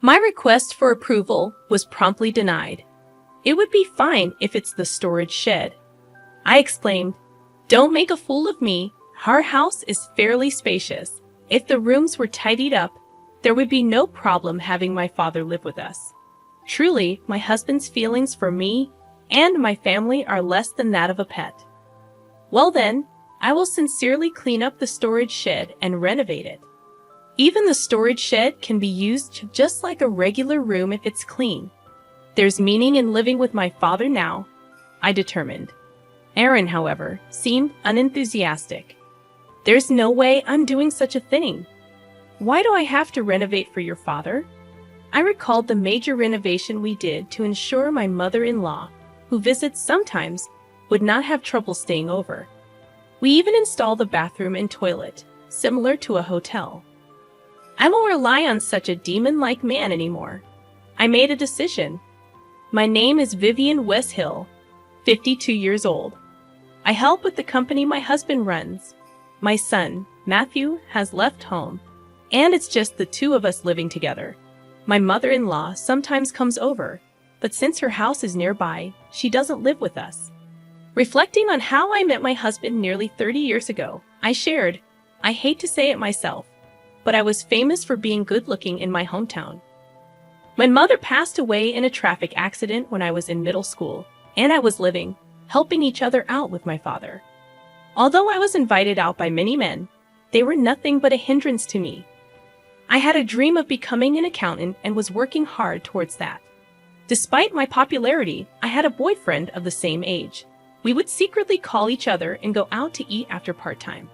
My request for approval was promptly denied. It would be fine if it's the storage shed. I exclaimed, "Don't make a fool of me. Our house is fairly spacious. If the rooms were tidied up, there would be no problem having my father live with us. Truly, my husband's feelings for me and my family are less than that of a pet. Well then, I will sincerely clean up the storage shed and renovate it. Even the storage shed can be used just like a regular room if it's clean. There's meaning in living with my father now," I determined. Aaron, however, seemed unenthusiastic. "There's no way I'm doing such a thing. Why do I have to renovate for your father?" I recalled the major renovation we did to ensure my mother-in-law, who visits sometimes, would not have trouble staying over. We even installed a bathroom and toilet, similar to a hotel. I won't rely on such a demon-like man anymore. I made a decision. My name is Vivian Westhill, 52 years old. I help with the company my husband runs. My son, Matthew, has left home, and it's just the two of us living together. My mother-in-law sometimes comes over, but since her house is nearby, she doesn't live with us. Reflecting on how I met my husband nearly 30 years ago, I shared, "I hate to say it myself, but I was famous for being good-looking in my hometown. My mother passed away in a traffic accident when I was in middle school, and I was helping each other out with my father. Although I was invited out by many men, they were nothing but a hindrance to me. I had a dream of becoming an accountant and was working hard towards that. Despite my popularity, I had a boyfriend of the same age. We would secretly call each other and go out to eat after part-time.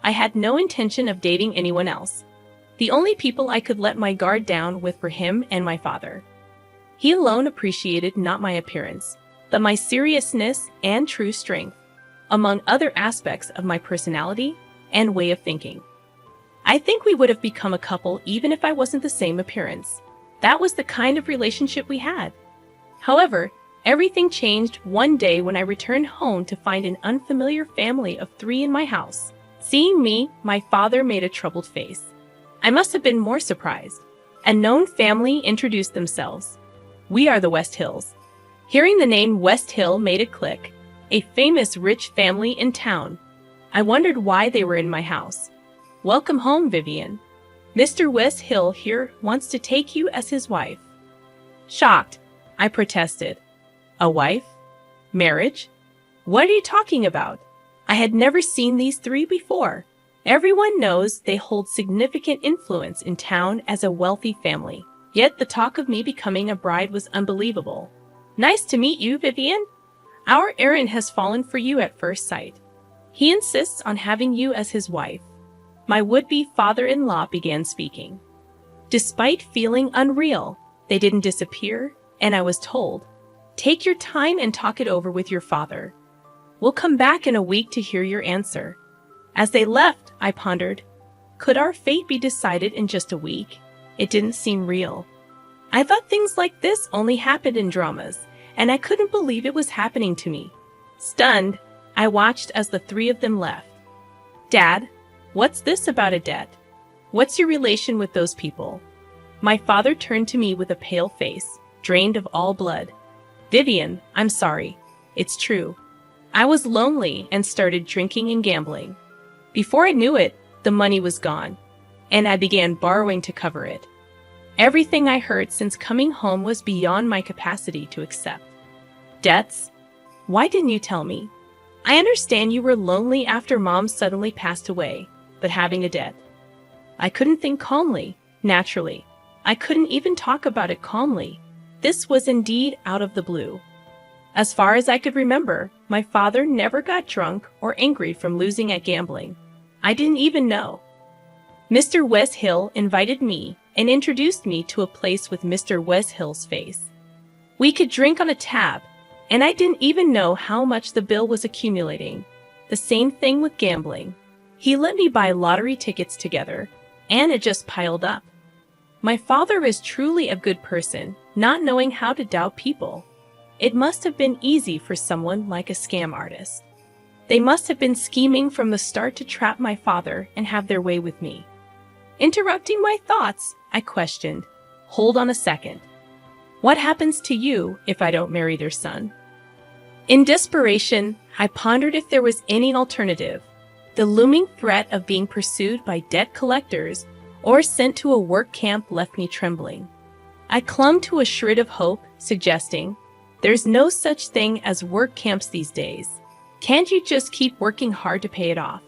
I had no intention of dating anyone else. The only people I could let my guard down with were him and my father. He alone appreciated not my appearance, but my seriousness and true strength, among other aspects of my personality and way of thinking. I think we would have become a couple even if I wasn't the same appearance. That was the kind of relationship we had. However, everything changed one day when I returned home to find an unfamiliar family of 3 in my house. Seeing me, my father made a troubled face. I must have been more surprised. A known family introduced themselves. "We are the Westhills." Hearing the name Westhill made it click. A famous rich family in town. I wondered why they were in my house. "Welcome home, Vivian. Mr. Westhill here wants to take you as his wife." Shocked, I protested. "A wife? Marriage? What are you talking about? I had never seen these 3 before. Everyone knows they hold significant influence in town as a wealthy family. Yet the talk of me becoming a bride was unbelievable. Nice to meet you, Vivian. Our Aaron has fallen for you at first sight. He insists on having you as his wife." My would-be father-in-law began speaking. Despite feeling unreal, they didn't disappear, and I was told, "Take your time and talk it over with your father. We'll come back in a week to hear your answer." As they left, I pondered, could our fate be decided in just a week? It didn't seem real. I thought things like this only happened in dramas, and I couldn't believe it was happening to me. Stunned, I watched as the 3 of them left. "Dad, what's this about a debt? What's your relation with those people?" My father turned to me with a pale face, drained of all blood. "Vivian, I'm sorry. It's true. I was lonely and started drinking and gambling. Before I knew it, the money was gone, and I began borrowing to cover it. Everything I heard since coming home was beyond my capacity to accept. Debts? Why didn't you tell me? I understand you were lonely after Mom suddenly passed away, but having a debt." I couldn't think calmly, naturally. I couldn't even talk about it calmly. This was indeed out of the blue. As far as I could remember, my father never got drunk or angry from losing at gambling. I didn't even know. Mr. Westhill invited me and introduced me to a place with Mr. Westhill's face. We could drink on a tab, and I didn't even know how much the bill was accumulating. The same thing with gambling. He let me buy lottery tickets together, and it just piled up. My father is truly a good person, not knowing how to doubt people. It must have been easy for someone like a scam artist. They must have been scheming from the start to trap my father and have their way with me. Interrupting my thoughts, I questioned, Hold on a second. What happens to you if I don't marry their son? In desperation, I pondered if there was any alternative. The looming threat of being pursued by debt collectors or sent to a work camp left me trembling. I clung to a shred of hope, suggesting, "There's no such thing as work camps these days. Can't you just keep working hard to pay it off?"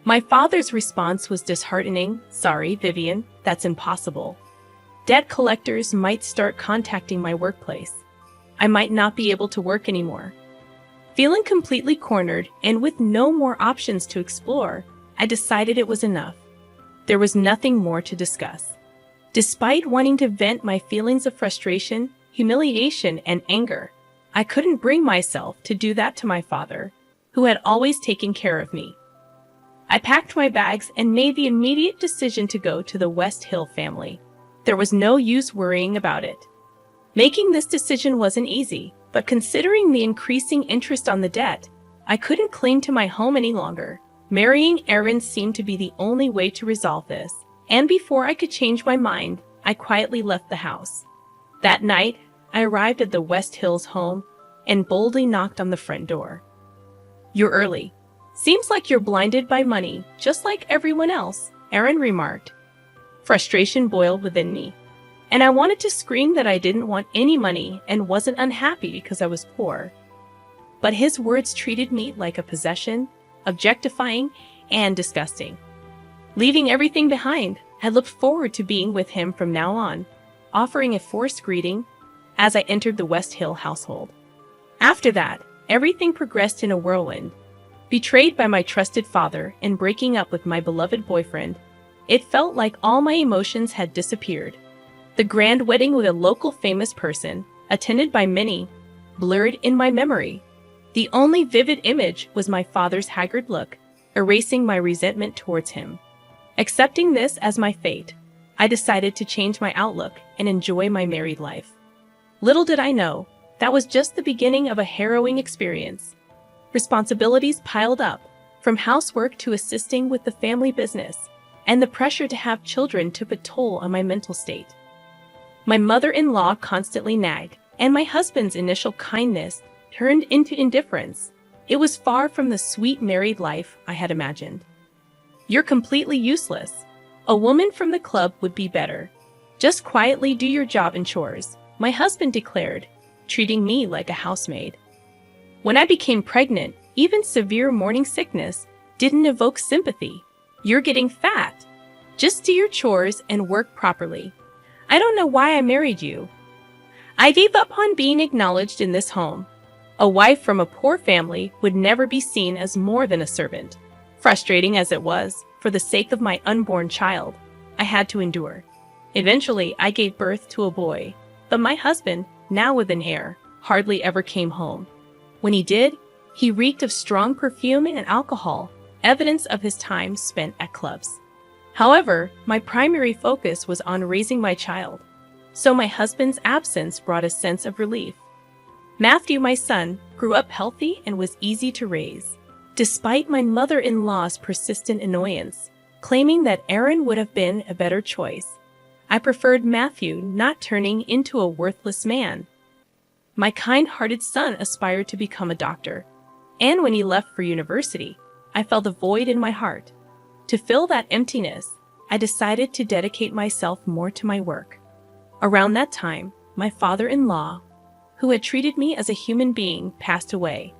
My father's response was disheartening. "Sorry, Vivian, that's impossible. Debt collectors might start contacting my workplace. I might not be able to work anymore." Feeling completely cornered and with no more options to explore, I decided it was enough. There was nothing more to discuss. Despite wanting to vent my feelings of frustration, humiliation, and anger, I couldn't bring myself to do that to my father, who had always taken care of me. I packed my bags and made the immediate decision to go to the West Hill family. There was no use worrying about it. Making this decision wasn't easy, but considering the increasing interest on the debt, I couldn't cling to my home any longer. Marrying Aaron seemed to be the only way to resolve this, and before I could change my mind, I quietly left the house. That night, I arrived at the West Hills home and boldly knocked on the front door. "You're early. Seems like you're blinded by money, just like everyone else," Aaron remarked. Frustration boiled within me, and I wanted to scream that I didn't want any money and wasn't unhappy because I was poor. But his words treated me like a possession, objectifying and disgusting. Leaving everything behind, I looked forward to being with him from now on, offering a forced greeting as I entered the West Hill household. After that, everything progressed in a whirlwind. Betrayed by my trusted father and breaking up with my beloved boyfriend, it felt like all my emotions had disappeared. The grand wedding with a local famous person, attended by many, blurred in my memory. The only vivid image was my father's haggard look, erasing my resentment towards him. Accepting this as my fate, I decided to change my outlook and enjoy my married life. Little did I know, that was just the beginning of a harrowing experience. Responsibilities piled up, from housework to assisting with the family business, and the pressure to have children took a toll on my mental state. My mother-in-law constantly nagged, and my husband's initial kindness turned into indifference. It was far from the sweet married life I had imagined. "You're completely useless. A woman from the club would be better. Just quietly do your job and chores," my husband declared, treating me like a housemaid. When I became pregnant, even severe morning sickness didn't evoke sympathy. "You're getting fat. Just do your chores and work properly. I don't know why I married you." I gave up on being acknowledged in this home. A wife from a poor family would never be seen as more than a servant. Frustrating as it was, for the sake of my unborn child, I had to endure. Eventually, I gave birth to a boy, but my husband, now with an heir, hardly ever came home. When he did, he reeked of strong perfume and alcohol, evidence of his time spent at clubs. However, my primary focus was on raising my child, so my husband's absence brought a sense of relief. Matthew, my son, grew up healthy and was easy to raise, despite my mother-in-law's persistent annoyance, claiming that Aaron would have been a better choice. I preferred Matthew not turning into a worthless man. My kind-hearted son aspired to become a doctor, and when he left for university, I felt a void in my heart. To fill that emptiness, I decided to dedicate myself more to my work. Around that time, my father-in-law, who had treated me as a human being, passed away.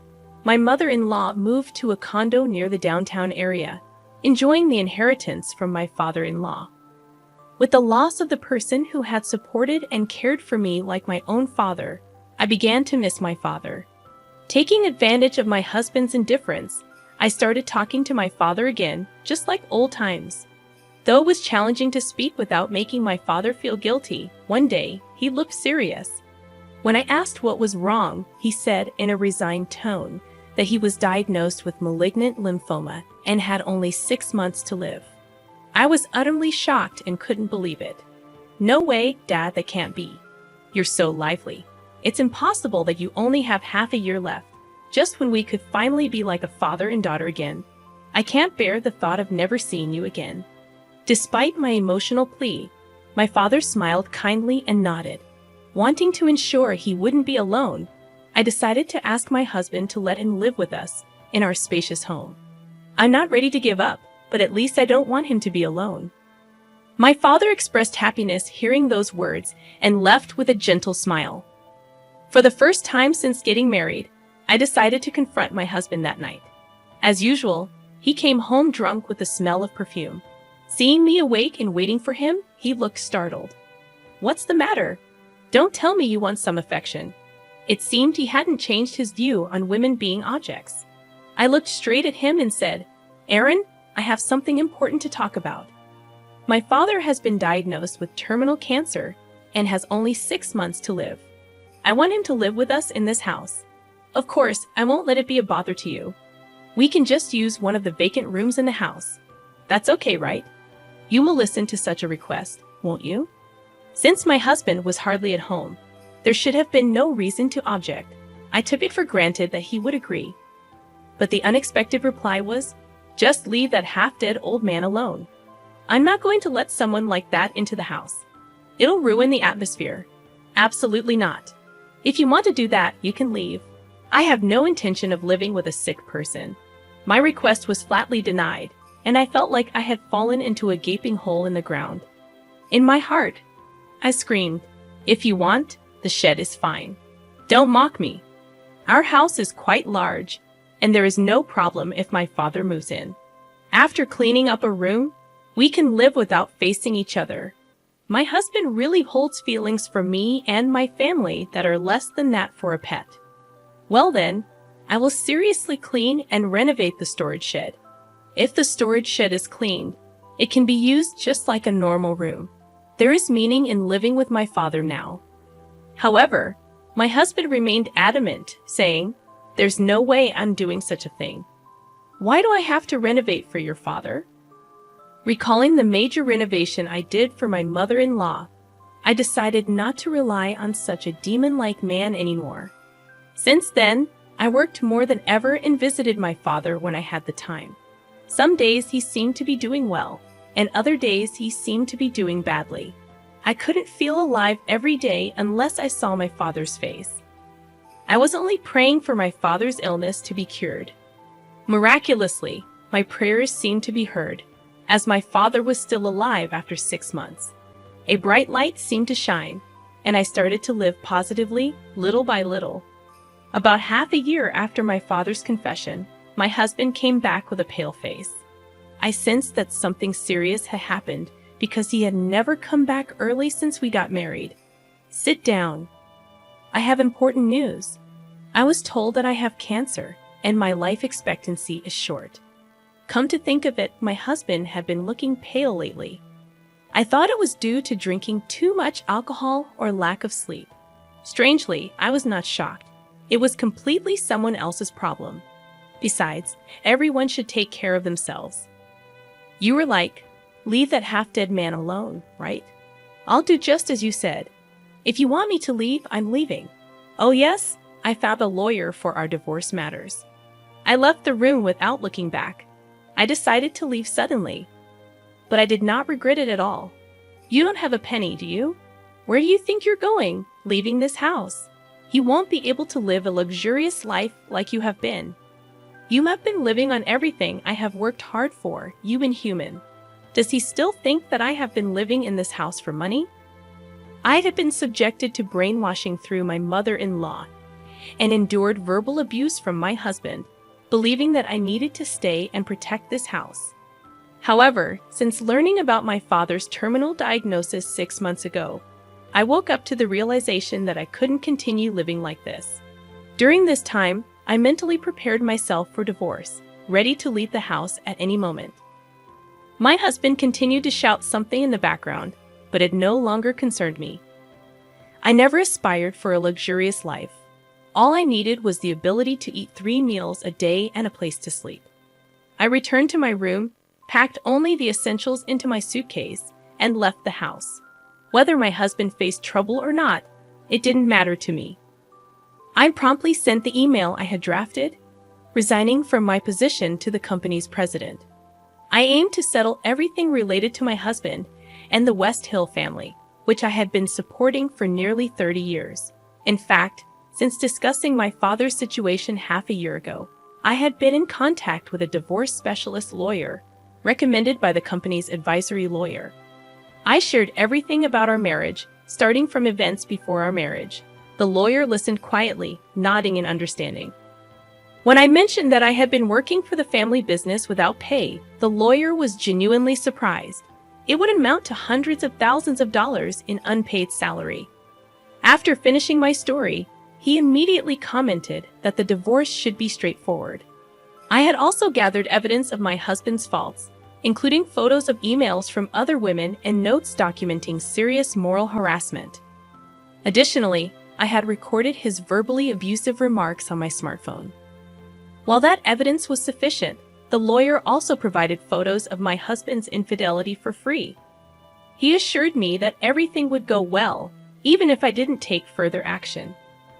My mother-in-law moved to a condo near the downtown area, enjoying the inheritance from my father-in-law. With the loss of the person who had supported and cared for me like my own father, I began to miss my father. Taking advantage of my husband's indifference, I started talking to my father again, just like old times. Though it was challenging to speak without making my father feel guilty, one day, he looked serious. When I asked what was wrong, he said in a resigned tone that he was diagnosed with malignant lymphoma and had only 6 months to live. I was utterly shocked and couldn't believe it. "No way, Dad, that can't be. You're so lively. It's impossible that you only have half a year left, just when we could finally be like a father and daughter again. I can't bear the thought of never seeing you again." Despite my emotional plea, My father smiled kindly and nodded. Wanting to ensure he wouldn't be alone, I decided to ask my husband to let him live with us in our spacious home. I'm not ready to give up, but at least I don't want him to be alone. My father expressed happiness hearing those words and left with a gentle smile. For the first time since getting married, I decided to confront my husband that night. As usual, he came home drunk with the smell of perfume. Seeing me awake and waiting for him, he looked startled. "What's the matter? Don't tell me you want some affection." It seemed he hadn't changed his view on women being objects. I looked straight at him and said, "Aaron, I have something important to talk about. My father has been diagnosed with terminal cancer and has only 6 months to live. I want him to live with us in this house. Of course, I won't let it be a bother to you. We can just use one of the vacant rooms in the house. That's okay, right? You will listen to such a request, won't you?" Since my husband was hardly at home, there should have been no reason to object. I took it for granted that he would agree. But the unexpected reply was, "Just leave that half-dead old man alone. I'm not going to let someone like that into the house. It'll ruin the atmosphere." "Absolutely not. If you want to do that, you can leave. I have no intention of living with a sick person." My request was flatly denied, and I felt like I had fallen into a gaping hole in the ground. In my heart, I screamed, "If you want, the shed is fine. Don't mock me. Our house is quite large, and there is no problem if my father moves in. After cleaning up a room, we can live without facing each other. My husband really holds feelings for me and my family that are less than that for a pet. Well then, I will seriously clean and renovate the storage shed. If the storage shed is cleaned, it can be used just like a normal room. There is meaning in living with my father now." However, my husband remained adamant, saying, "There's no way I'm doing such a thing. Why do I have to renovate for your father?" Recalling the major renovation I did for my mother-in-law, I decided not to rely on such a demon-like man anymore. Since then, I worked more than ever and visited my father when I had the time. Some days he seemed to be doing well, and other days he seemed to be doing badly. I couldn't feel alive every day unless I saw my father's face. I was only praying for my father's illness to be cured. Miraculously, my prayers seemed to be heard, as my father was still alive after 6 months. A bright light seemed to shine, and I started to live positively, little by little. About half a year after my father's confession, my husband came back with a pale face. I sensed that something serious had happened because he had never come back early since we got married. "Sit down. I have important news. I was told that I have cancer, and my life expectancy is short." Come to think of it, my husband had been looking pale lately. I thought it was due to drinking too much alcohol or lack of sleep. Strangely, I was not shocked. It was completely someone else's problem. Besides, everyone should take care of themselves. "You were like, leave that half-dead man alone, right? I'll do just as you said. If you want me to leave, I'm leaving." "Oh yes, I found a lawyer for our divorce matters." I left the room without looking back. I decided to leave suddenly, but I did not regret it at all. "You don't have a penny, do you? Where do you think you're going, leaving this house? You won't be able to live a luxurious life like you have been. You have been living on everything I have worked hard for, you inhuman." Does he still think that I have been living in this house for money? I had been subjected to brainwashing through my mother-in-law and endured verbal abuse from my husband, believing that I needed to stay and protect this house. However, since learning about my father's terminal diagnosis 6 months ago, I woke up to the realization that I couldn't continue living like this. During this time, I mentally prepared myself for divorce, ready to leave the house at any moment. My husband continued to shout something in the background, but it no longer concerned me. I never aspired for a luxurious life. All I needed was the ability to eat 3 meals a day and a place to sleep. I returned to my room, packed only the essentials into my suitcase, and left the house. Whether my husband faced trouble or not, it didn't matter to me. I promptly sent the email I had drafted, resigning from my position to the company's president. I aimed to settle everything related to my husband and the West Hill family, which I had been supporting for nearly 30 years. In fact, since discussing my father's situation half a year ago, I had been in contact with a divorce specialist lawyer, recommended by the company's advisory lawyer. I shared everything about our marriage, starting from events before our marriage. The lawyer listened quietly, nodding in understanding. When I mentioned that I had been working for the family business without pay, the lawyer was genuinely surprised. It would amount to hundreds of thousands of dollars in unpaid salary. After finishing my story, he immediately commented that the divorce should be straightforward. I had also gathered evidence of my husband's faults, including photos of emails from other women and notes documenting serious moral harassment. Additionally, I had recorded his verbally abusive remarks on my smartphone. While that evidence was sufficient, the lawyer also provided photos of my husband's infidelity for free. He assured me that everything would go well, even if I didn't take further action.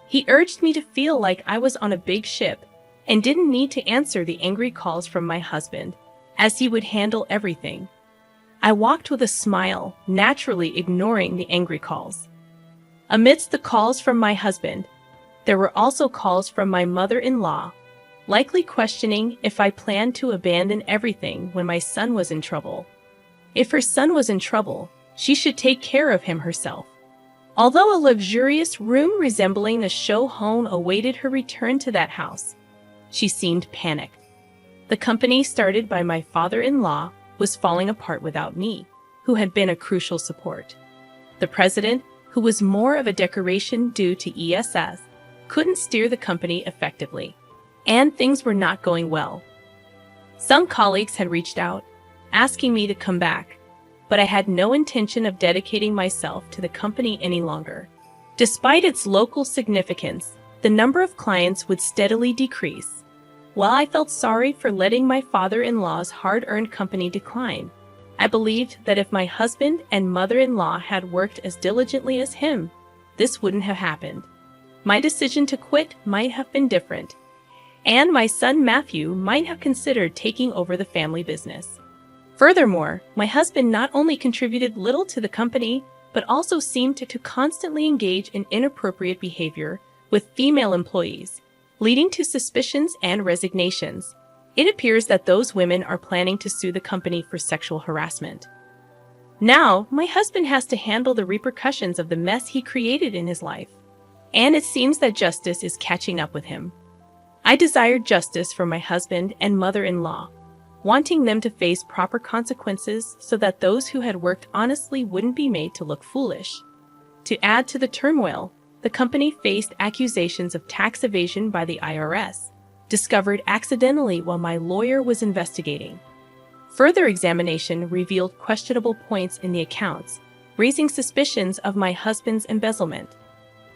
He urged me to feel like I was on a big ship and didn't need to answer the angry calls from my husband, as he would handle everything. I walked with a smile, naturally ignoring the angry calls. Amidst the calls from my husband, there were also calls from my mother-in-law, likely questioning if I planned to abandon everything when my son was in trouble. If her son was in trouble, she should take care of him herself. Although a luxurious room resembling a show home awaited her return to that house, she seemed panicked. The company started by my father-in-law was falling apart without me, who had been a crucial support. The president, who was more of a decoration due to ESS, couldn't steer the company effectively, and things were not going well. Some colleagues had reached out, asking me to come back, but I had no intention of dedicating myself to the company any longer. Despite its local significance, the number of clients would steadily decrease. While I felt sorry for letting my father-in-law's hard-earned company decline, I believed that if my husband and mother-in-law had worked as diligently as him, this wouldn't have happened. My decision to quit might have been different, and my son Matthew might have considered taking over the family business. Furthermore, my husband not only contributed little to the company, but also seemed to constantly engage in inappropriate behavior with female employees, leading to suspicions and resignations. It appears that those women are planning to sue the company for sexual harassment. Now, my husband has to handle the repercussions of the mess he created in his life, and it seems that justice is catching up with him. I desired justice for my husband and mother-in-law, wanting them to face proper consequences so that those who had worked honestly wouldn't be made to look foolish. To add to the turmoil, the company faced accusations of tax evasion by the IRS, discovered accidentally while my lawyer was investigating. Further examination revealed questionable points in the accounts, raising suspicions of my husband's embezzlement.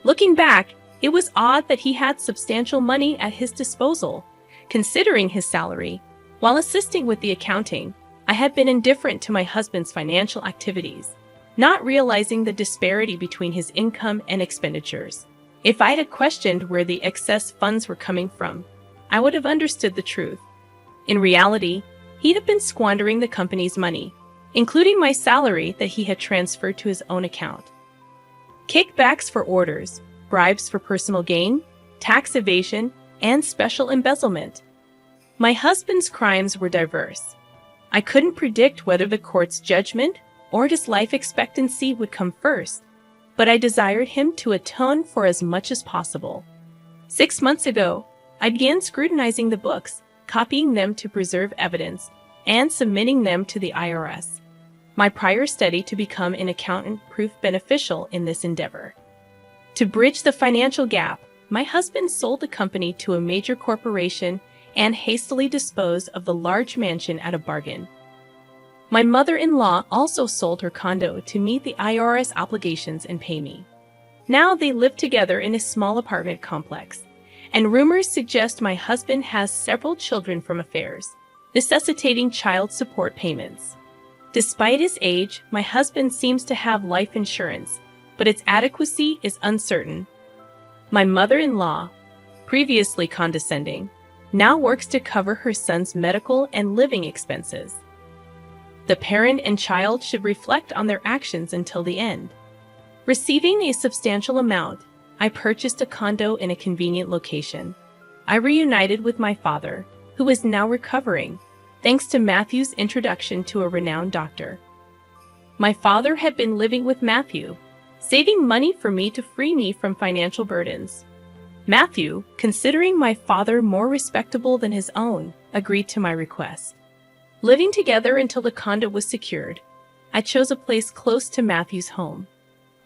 Looking back, it was odd that he had substantial money at his disposal, considering his salary. While assisting with the accounting, I had been indifferent to my husband's financial activities, not realizing the disparity between his income and expenditures. If I had questioned where the excess funds were coming from, I would have understood the truth. In reality, he'd have been squandering the company's money, including my salary that he had transferred to his own account. Kickbacks for orders, bribes for personal gain, tax evasion, and special embezzlement. My husband's crimes were diverse. I couldn't predict whether the court's judgment or his life expectancy would come first, but I desired him to atone for as much as possible. 6 months ago, I began scrutinizing the books, copying them to preserve evidence, and submitting them to the IRS. My prior study to become an accountant proved beneficial in this endeavor. To bridge the financial gap, my husband sold the company to a major corporation and hastily disposed of the large mansion at a bargain. My mother-in-law also sold her condo to meet the IRS obligations and pay me. Now they live together in a small apartment complex, and rumors suggest my husband has several children from affairs, necessitating child support payments. Despite his age, my husband seems to have life insurance, but its adequacy is uncertain. My mother-in-law, previously condescending, now works to cover her son's medical and living expenses. The parent and child should reflect on their actions until the end. Receiving a substantial amount, I purchased a condo in a convenient location. I reunited with my father, who is now recovering, thanks to Matthew's introduction to a renowned doctor. My father had been living with Matthew, saving money for me to free me from financial burdens. Matthew, considering my father more respectable than his own, agreed to my request. Living together until the condo was secured, I chose a place close to Matthew's home.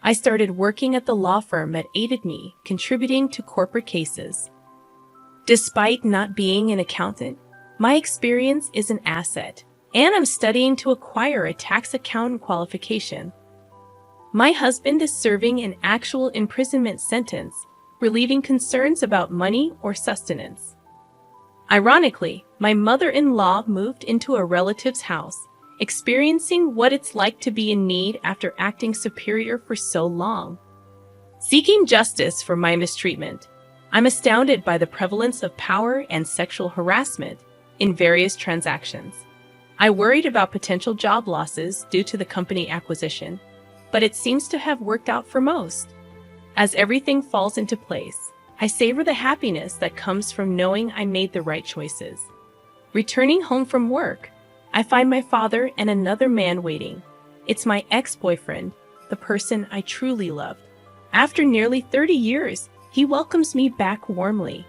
I started working at the law firm that aided me, contributing to corporate cases. Despite not being an accountant, my experience is an asset, and I'm studying to acquire a tax accountant qualification. My husband is serving an actual imprisonment sentence, relieving concerns about money or sustenance. Ironically, my mother-in-law moved into a relative's house, experiencing what it's like to be in need after acting superior for so long. Seeking justice for my mistreatment, I'm astounded by the prevalence of power and sexual harassment in various transactions. I worried about potential job losses due to the company acquisition, but it seems to have worked out for most. As everything falls into place, I savor the happiness that comes from knowing I made the right choices. Returning home from work, I find my father and another man waiting. It's my ex-boyfriend, the person I truly loved. After nearly 30 years, he welcomes me back warmly.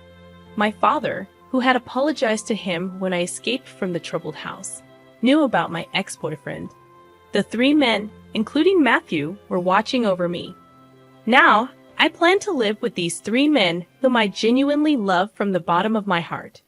My father, who had apologized to him when I escaped from the troubled house, knew about my ex-boyfriend. The three men, including Matthew, were watching over me. Now, I plan to live with these three men whom I genuinely love from the bottom of my heart.